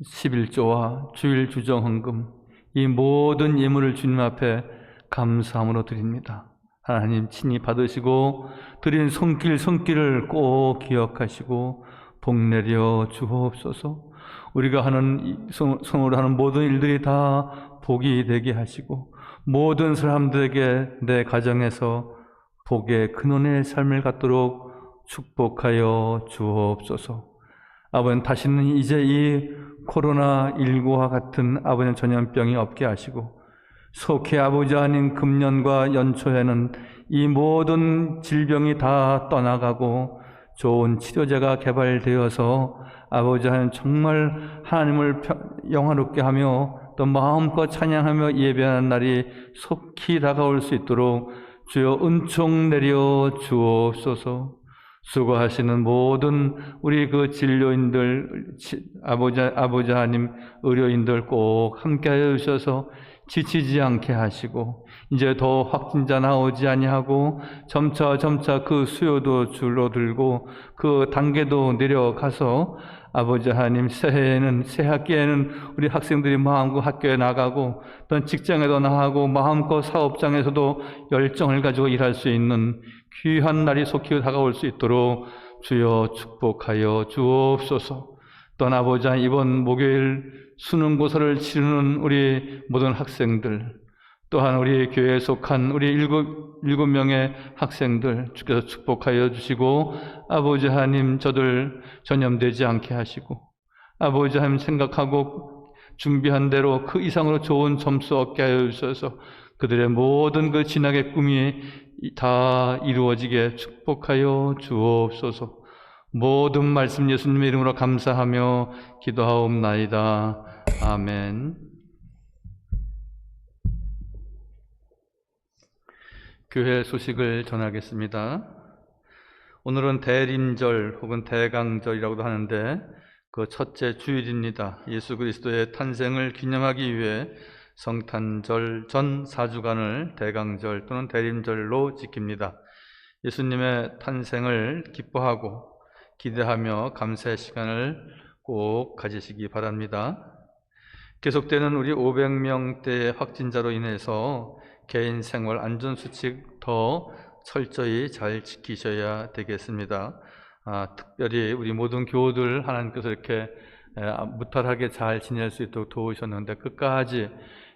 11조와 주일 주정 헌금, 이 모든 예물을 주님 앞에 감사함으로 드립니다. 하나님 친히 받으시고 드린 손길을 꼭 기억하시고 복 내려 주옵소서. 우리가 손으로 하는 모든 일들이 다 복이 되게 하시고 모든 사람들에게 내 가정에서 복의 근원의 삶을 갖도록 축복하여 주옵소서. 아버지는 다시는 이제 이 코로나19와 같은 아버지의 전염병이 없게 하시고 속히 아버지 하나님 금년과 연초에는 이 모든 질병이 다 떠나가고 좋은 치료제가 개발되어서 아버지 하나님 정말 하나님을 영화롭게 하며 또 마음껏 찬양하며 예배하는 날이 속히 다가올 수 있도록 주여 은총 내려 주옵소서. 수고하시는 모든 우리 그 진료인들, 아버지 하나님 의료인들 꼭 함께하여 주셔서 지치지 않게 하시고 이제 더 확진자 나오지 아니하고 점차 그 수요도 줄어들고 그 단계도 내려가서 아버지 하나님 새 학기에는 우리 학생들이 마음껏 학교에 나가고 또 직장에도 나가고 마음껏 사업장에서도 열정을 가지고 일할 수 있는 귀한 날이 속히 다가올 수 있도록 주여 축복하여 주옵소서. 또한 아버지 하나님 이번 목요일 수능고사를 치르는 우리 모든 학생들, 또한 우리 교회에 속한 우리 일곱 명의 학생들 주께서 축복하여 주시고 아버지 하나님 저들 전염되지 않게 하시고 아버지 하나님 생각하고 준비한 대로 그 이상으로 좋은 점수 얻게 하여 주셔서 그들의 모든 그 진학의 꿈이 다 이루어지게 축복하여 주옵소서. 모든 말씀 예수님의 이름으로 감사하며 기도하옵나이다. 아멘. 교회 소식을 전하겠습니다. 오늘은 대림절 혹은 대강절이라고도 하는데 그 첫째 주일입니다. 예수 그리스도의 탄생을 기념하기 위해 성탄절 전 4주간을 대강절 또는 대림절로 지킵니다. 예수님의 탄생을 기뻐하고 기대하며 감사의 시간을 꼭 가지시기 바랍니다. 계속되는 우리 500명대의 확진자로 인해서 개인 생활 안전수칙 더 철저히 잘 지키셔야 되겠습니다. 특별히 우리 모든 교우들 하나님께서 이렇게 무탈하게 잘 지낼 수 있도록 도우셨는데 끝까지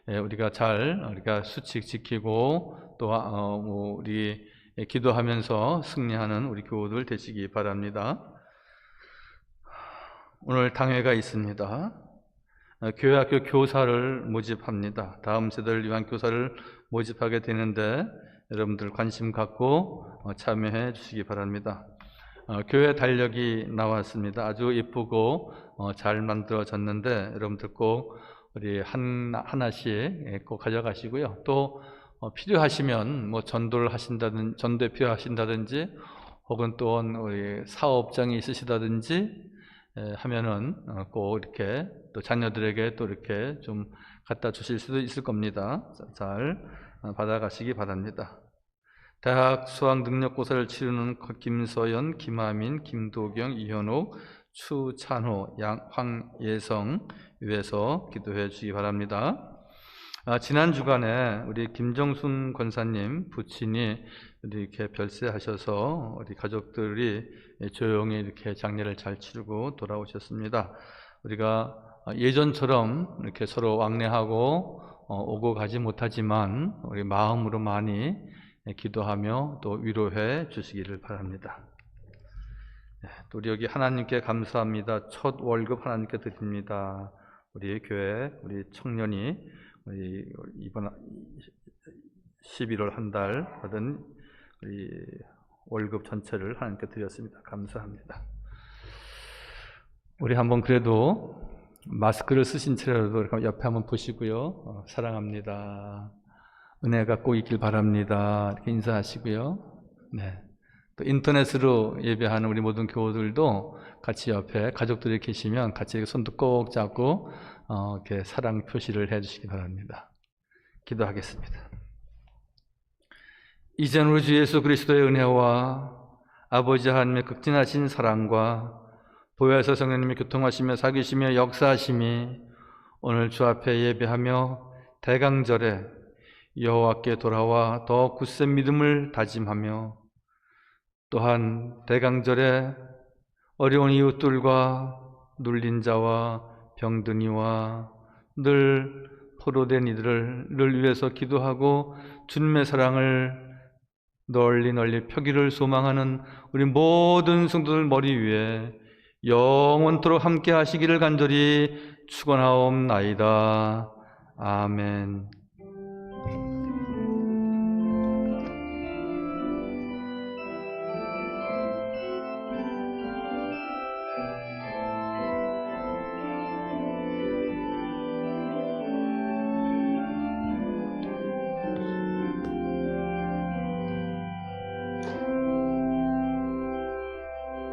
우리가 수칙 지키고 또 우리 기도하면서 승리하는 우리 교우들 되시기 바랍니다. 오늘 당회가 있습니다. 교회학교 교사를 모집합니다. 다음 세대를 위한 교사를 모집하게 되는데 여러분들 관심 갖고 참여해 주시기 바랍니다. 교회 달력이 나왔습니다. 아주 예쁘고 잘 만들어졌는데 여러분들 꼭 우리 하나씩 꼭 가져가시고요. 또 필요하시면 전도에 필요하신다든지 혹은 또 우리 사업장이 있으시다든지 하면은 꼭 이렇게 또 자녀들에게 또 이렇게 좀 갖다 주실 수도 있을 겁니다. 잘 받아가시기 바랍니다. 대학 수학능력고사를 치르는 김서연, 김하민, 김도경, 이현옥, 추찬호, 황예성 위해서 기도해 주시기 바랍니다. 지난 주간에 우리 김정순 권사님 부친이 이렇게 별세하셔서 우리 가족들이 조용히 이렇게 장례를 잘 치르고 돌아오셨습니다. 우리가 예전처럼 이렇게 서로 왕래하고 오고 가지 못하지만 우리 마음으로 많이 기도하며 또 위로해 주시기를 바랍니다. 또 우리 여기 하나님께 감사합니다. 첫 월급 하나님께 드립니다. 우리 교회 우리 청년이 우리 이번 11월 한 달 받은 우리 월급 전체를 하나님께 드렸습니다. 감사합니다. 우리 한번 그래도 마스크를 쓰신 채로도 옆에 한번 보시고요. 사랑합니다. 은혜가 꼭 있길 바랍니다. 이렇게 인사하시고요. 네. 또 인터넷으로 예배하는 우리 모든 교우들도 같이 옆에 가족들이 계시면 같이 손도 꼭 잡고 이렇게 사랑 표시를 해주시기 바랍니다. 기도하겠습니다. 이제는 우리 주 예수 그리스도의 은혜와 아버지 하나님의 극진하신 사랑과 보혜사 성령님의 교통하시며 사귀시며 역사하심이 오늘 주 앞에 예배하며 대강절에 여호와께 돌아와 더 굳센 믿음을 다짐하며 또한 대강절에 어려운 이웃들과 눌린 자와 병든 이와 늘 포로된 이들을 늘 위해서 기도하고 주님의 사랑을 널리 펴기를 소망하는 우리 모든 성도들 머리 위에 영원토록 함께 하시기를 간절히 축원하옵나이다. 아멘.